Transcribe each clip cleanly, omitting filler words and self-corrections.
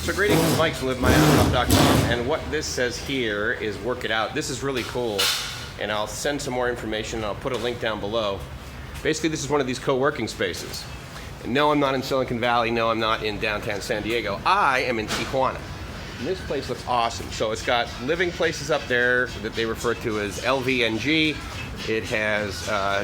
So greetings, Mike from LiveMyAssOff.com, and what this says here is work it out. This is really cool, and I'll send some more information, and I'll put a link down below. Basically, this is one of these co-working spaces. And no, I'm not in Silicon Valley. No, I'm not in downtown San Diego. I am in Tijuana. And this place looks awesome. So it's got living places up there that they refer to as LVNG. It has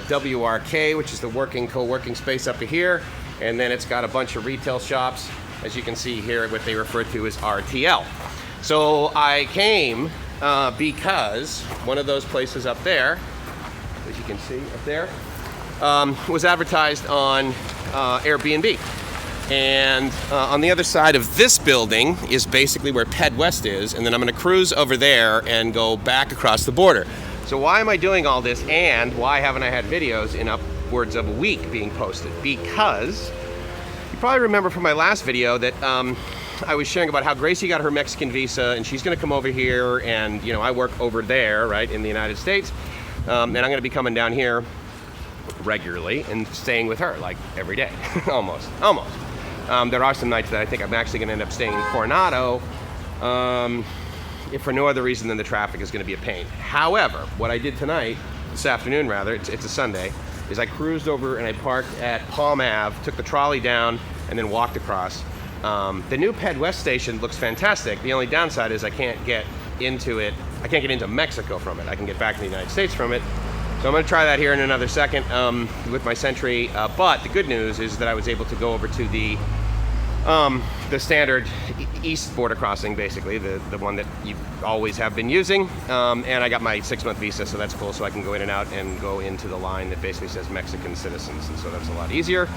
WRK, which is the co-working space up here. And then it's got a bunch of retail shops. As you can see here, what they refer to as RTL. So I came because one of those places up there, as you can see up there, was advertised on Airbnb. And on the other side of this building is basically where PedWest is, and then I'm going to cruise over there and go back across the border. So why am I doing all this, and why haven't I had videos in upwards of a week being posted? Because you probably remember from my last video that I was sharing about how Gracie got her Mexican visa, and she's going to come over here, and I work over there, right, in the United States, and I'm going to be coming down here regularly and staying with her like every day. almost. There are some nights that I think I'm actually going to end up staying in Coronado, if for no other reason than the traffic is going to be a pain. However, what I did this afternoon rather, it's a Sunday, is I cruised over and I parked at Palm Ave, took the trolley down, and then walked across. The new PedWest station looks fantastic. The only downside is I can't get into Mexico from it. I can get back to the United States from it. So I'm going to try that here in another second with my Sentry. But the good news is that I was able to go over to the standard east border crossing, basically, the one that you always have been using. And I got my 6-month visa, so that's cool. So I can go in and out and go into the line that basically says Mexican citizens. And so that's a lot easier.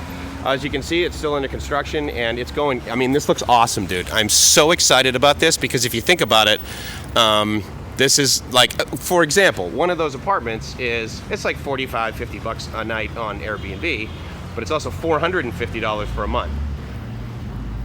As you can see, it's still under construction, and it's going, this looks awesome, dude. I'm so excited about this because if you think about it, this is like, for example, one of those apartments it's like $45, $50 a night on Airbnb, but it's also $450 for a month.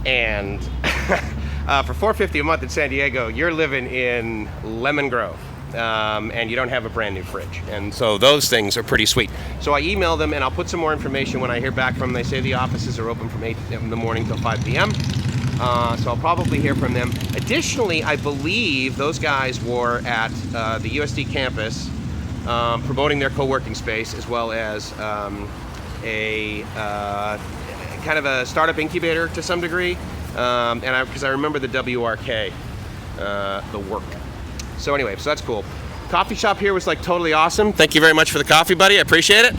And for $450 a month in San Diego, you're living in Lemon Grove, and you don't have a brand new fridge. And so those things are pretty sweet. So I email them, and I'll put some more information when I hear back from them. They say the offices are open from 8 in the morning till 5 p.m. So I'll probably hear from them. Additionally, I believe those guys were at the USD campus promoting their co-working space, as well as a kind of a startup incubator to some degree, because I remember the WRK, the work. So anyway, so that's cool. Coffee shop here was like totally awesome. Thank you very much for the coffee, buddy. I appreciate it.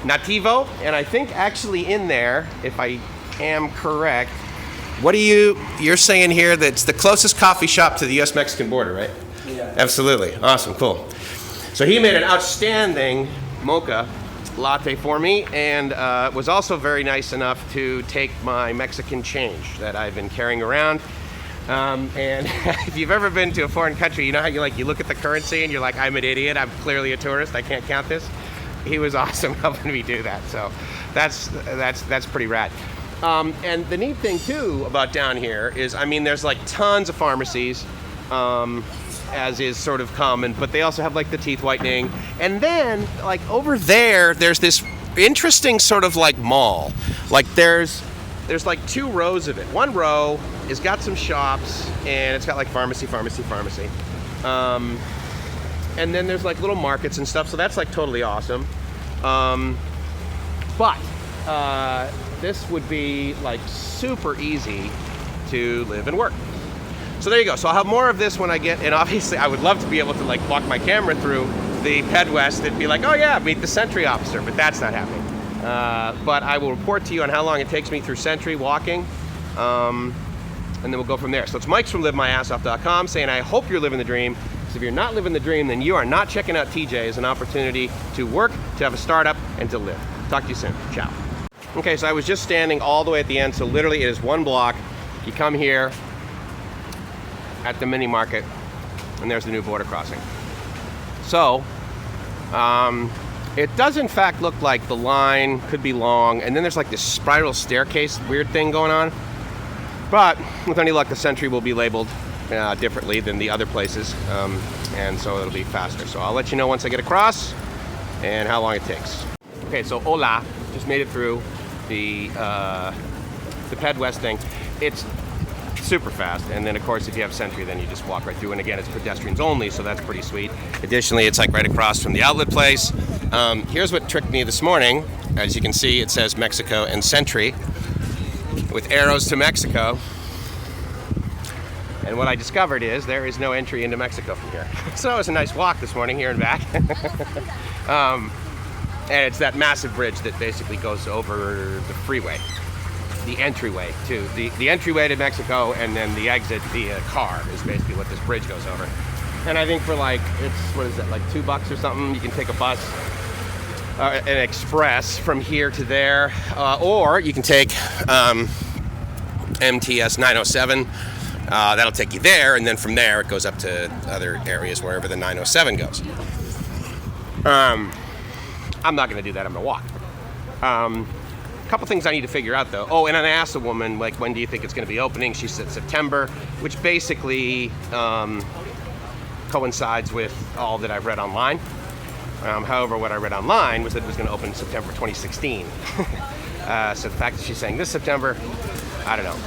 Nativo, and I think actually in there, if I am correct, you're saying here that it's the closest coffee shop to the US-Mexican border, right? Yeah. Absolutely. Awesome. Cool. So he made an outstanding mocha latte for me, and was also very nice enough to take my Mexican change that I've been carrying around. And if you've ever been to a foreign country, you know how you look at the currency and you're like, I'm an idiot, I'm clearly a tourist, I can't count this. He was awesome helping me do that. So that's pretty rad. And the neat thing too about down here is, there's like tons of pharmacies, as is sort of common, but they also have like the teeth whitening. And then like over there's this interesting sort of like mall. Like there's like 2 rows of it. One row has got some shops, and it's got like pharmacy. And then there's like little markets and stuff, so that's like totally awesome. But this would be like super easy to live and work. So there you go. So I'll have more of this when I get, and obviously I would love to be able to like walk my camera through the PedWest and be like, oh yeah, meet the Sentry officer, but that's not happening. But I will report to you on how long it takes me through Sentry walking, and then we'll go from there. So it's Mike from LiveMyAssOff.com saying I hope you're living the dream. Because if you're not living the dream, then you are not checking out TJ as an opportunity to work, to have a startup, and to live. Talk to you soon. Ciao. Okay, so I was just standing all the way at the end, so literally it is 1 block. You come here at the mini market, and there's the new border crossing. So, it does in fact look like the line could be long, and then there's like this spiral staircase weird thing going on. But with any luck, the Sentry will be labeled differently than the other places, and so it'll be faster. So I'll let you know once I get across and how long it takes. Okay, so hola, just made it through the PedWest thing. it's super fast. And then of course if you have Sentry, then you just walk right through, and again it's pedestrians only, so that's pretty sweet. Additionally, it's like right across from the outlet place. Here's what tricked me this morning. As you can see, it says Mexico and Sentry with arrows to Mexico. And what I discovered is there is no entry into Mexico from here. So it was a nice walk this morning here and back. And it's that massive bridge that basically goes over the freeway. The entryway to the entryway to Mexico, and then the exit via car is basically what this bridge goes over. And I think for like, what is that, like $2 or something, you can take a bus, an express from here to there, or you can take MTS 907. That'll take you there, and then from there it goes up to other areas wherever the 907 goes. I'm not going to do that. I'm going to walk. A couple things I need to figure out though. Oh, and I asked a woman, like, when do you think it's going to be opening? She said September, which basically coincides with all that I've read online. However, what I read online was that it was going to open in September 2016. So the fact that she's saying this September, I don't know.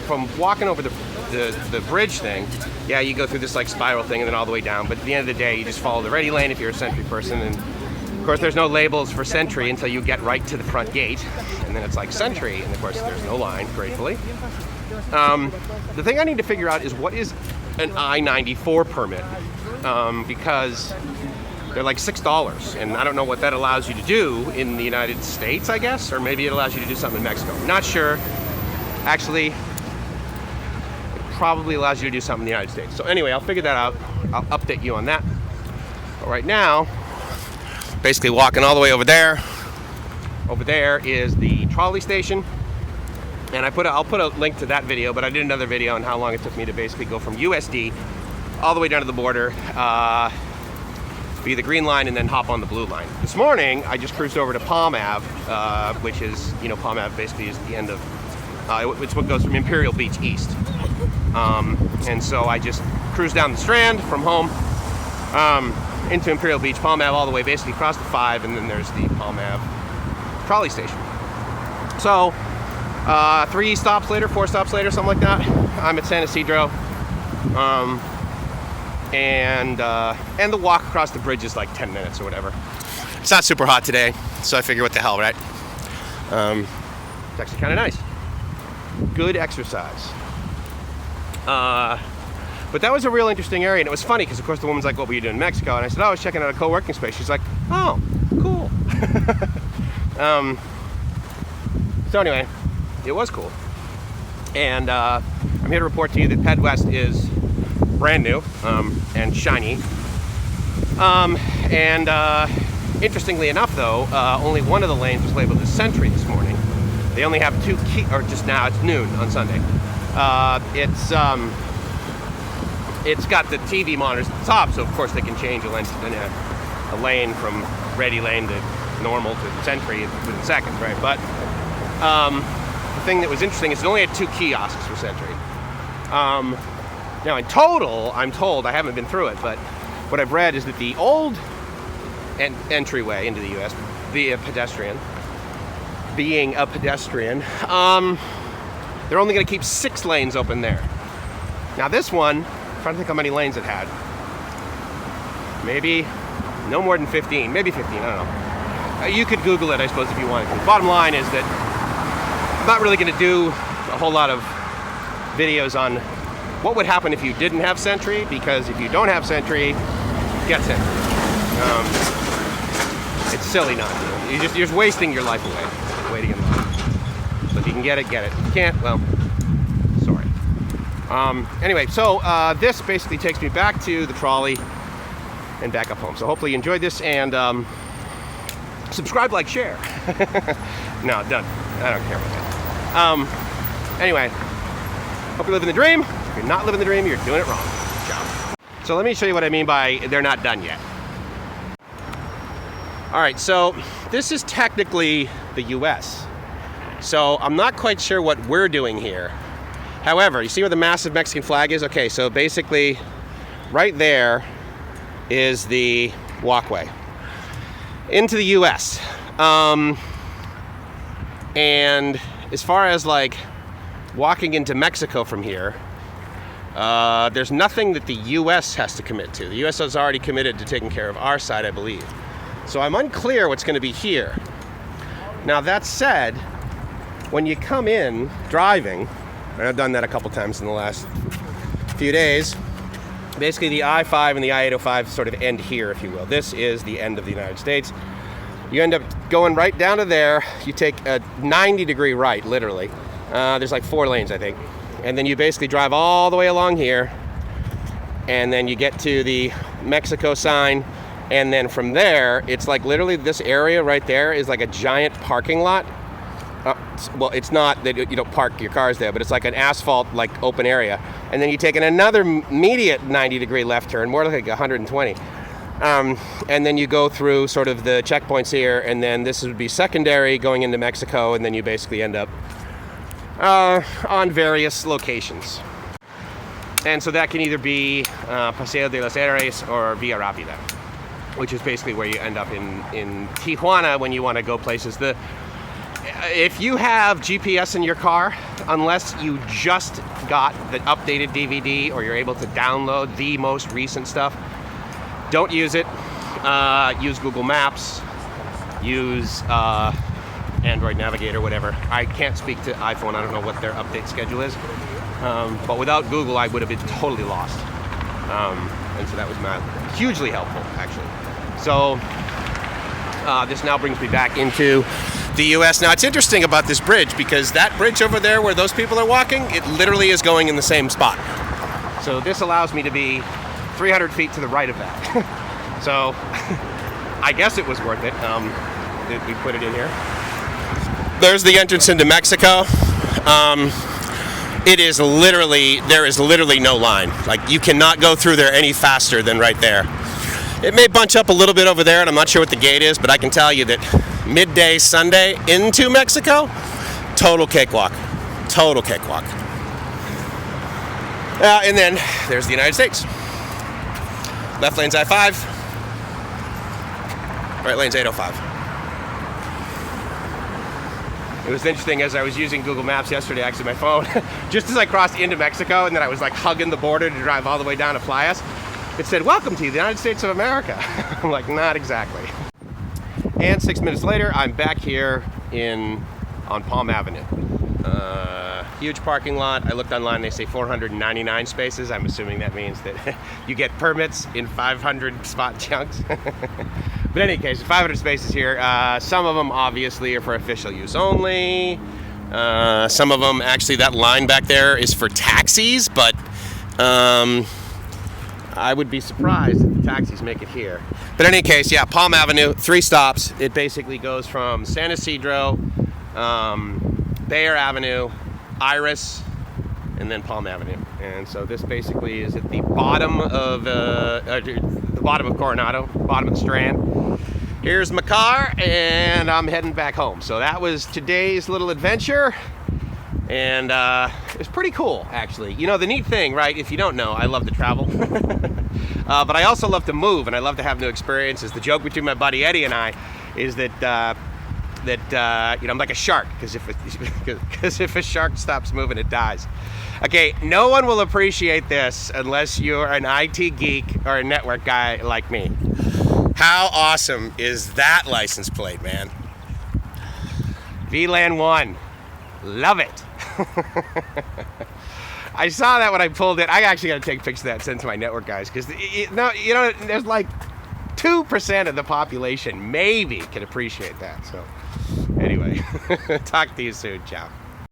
From walking over the bridge thing, yeah, you go through this like spiral thing and then all the way down. But at the end of the day, you just follow the ready lane if you're a Sentry person. And of course, there's no labels for Sentry until you get right to the front gate, and then it's like Sentry, and of course, there's no line, gratefully. The thing I need to figure out is what is an I-94 permit, because they're like $6, and I don't know what that allows you to do in the United States, I guess, or maybe it allows you to do something in Mexico. I'm not sure. Actually, it probably allows you to do something in the United States. So anyway, I'll figure that out. I'll update you on that. But right now, basically walking all the way over there. Over there is the trolley station, and I'll put a link to that video, but I did another video on how long it took me to basically go from USD all the way down to the border, via the green line, and then hop on the blue line. This morning, I just cruised over to Palm Ave, which is, Palm Ave basically is the end of, it's what goes from Imperial Beach east. And so I just cruised down the Strand from home, into Imperial Beach, Palm Ave all the way, basically across the 5, and then there's the Palm Ave trolley station. So, 4 stops later, something like that, I'm at San Isidro. And the walk across the bridge is like 10 minutes or whatever. It's not super hot today, so I figure what the hell, right? It's actually kind of nice. Good exercise. But that was a real interesting area, and it was funny because, of course, the woman's like, "What were you doing in Mexico?" And I said, "Oh, I was checking out a co-working space." She's like, "Oh, cool." So anyway, it was cool, and I'm here to report to you that PedWest is brand new and shiny. Interestingly enough, though, only one of the lanes was labeled as Sentry this morning. They only have 2 key, or just now, it's noon on Sunday. It's got the TV monitors at the top, so of course they can change a lane from ready lane to normal to Sentry within seconds, right? But the thing that was interesting is it only had 2 kiosks for Sentry. Now in total, I'm told, I haven't been through it, but what I've read is that the old entryway into the U.S. via pedestrian, being a pedestrian, they're only going to keep 6 lanes open there. Now this one, I'm trying to think how many lanes it had. Maybe no more than 15, maybe 15, I don't know. You could Google it, I suppose, if you wanted to. The bottom line is that I'm not really going to do a whole lot of videos on what would happen if you didn't have Sentry, because if you don't have Sentry, get Sentry. It's silly not to. You're just wasting your life away, waiting in line. So if you can get it, get it. If you can't, well, sorry. Anyway, so this basically takes me back to the trolley and back up home. So hopefully you enjoyed this, and subscribe, like, share. No, done. I don't care about that. Anyway, hope you're living the dream. If you're not living the dream, you're doing it wrong. Ciao. So let me show you what I mean by they're not done yet. All right, so this is technically the US. So I'm not quite sure what we're doing here. However, you see where the massive Mexican flag is? Okay, so basically right there is the walkway into the US. And as far as like walking into Mexico from here, there's nothing that the U.S. has to commit to. The U.S. has already committed to taking care of our side, I believe. So I'm unclear what's going to be here. Now, that said, when you come in driving, and I've done that a couple times in the last few days, basically the I-5 and the I-805 sort of end here, if you will. This is the end of the United States. You end up going right down to there. You take a 90-degree right, literally. There's like 4 lanes, I think. And then you basically drive all the way along here. And then you get to the Mexico sign. And then from there, it's like literally this area right there is like a giant parking lot. Well, it's not that you don't park your cars there, but it's like an asphalt, like open area. And then you take another immediate 90-degree left turn, more like 120. And then you go through sort of the checkpoints here, and then this would be secondary going into Mexico, and then you basically end up on various locations. And so that can either be Paseo de los Héroes or Via Rápida, which is basically where you end up in Tijuana when you want to go places. If you have GPS in your car, unless you just got the updated DVD or you're able to download the most recent stuff, don't use it. Use Google Maps. Use Android Navigator, whatever. I can't speak to iPhone. I don't know what their update schedule is. But without Google, I would have been totally lost. And so that was hugely helpful, actually. So this now brings me back into the U.S. Now, it's interesting about this bridge because that bridge over there where those people are walking, it literally is going in the same spot. So this allows me to be 300 feet to the right of that. So I guess it was worth it. Did we put it in here? There's the entrance into Mexico. There is literally no line. Like, you cannot go through there any faster than right there. It may bunch up a little bit over there, and I'm not sure what the gate is, but I can tell you that midday Sunday into Mexico, total cakewalk. Total cakewalk. And then there's the United States. Left lane's I-5. Right lane's 805. It was interesting as I was using Google Maps yesterday, actually, my phone, just as I crossed into Mexico and then I was like hugging the border to drive all the way down to Playas, it said, "Welcome to the United States of America." I'm like, not exactly. And 6 minutes later, I'm back here on Palm Avenue. Huge parking lot. I looked online, they say 499 spaces. I'm assuming that means that you get permits in 500 spot chunks. But in any case, 500 spaces here. Some of them obviously are for official use only. Some of them, actually, that line back there is for taxis, but I would be surprised if the taxis make it here. But in any case, yeah, Palm Avenue, 3 stops. It basically goes from San Isidro, Bayer Avenue, Iris, and then Palm Avenue. And so this basically is at the bottom of Coronado, bottom of the Strand. Here's my car, and I'm heading back home. So that was today's little adventure, and it was pretty cool, actually. You know, the neat thing, right, if you don't know, I love to travel. But I also love to move, and I love to have new experiences. The joke between my buddy Eddie and I is that you know, I'm like a shark, because if a shark stops moving, it dies. Okay, no one will appreciate this unless you're an IT geek or a network guy like me. How awesome is that license plate, man? VLAN 1. Love it. I saw that when I pulled it. I actually got to take pictures of that and send to my network guys, because there's like 2% of the population maybe can appreciate that. So anyway, talk to you soon. Ciao.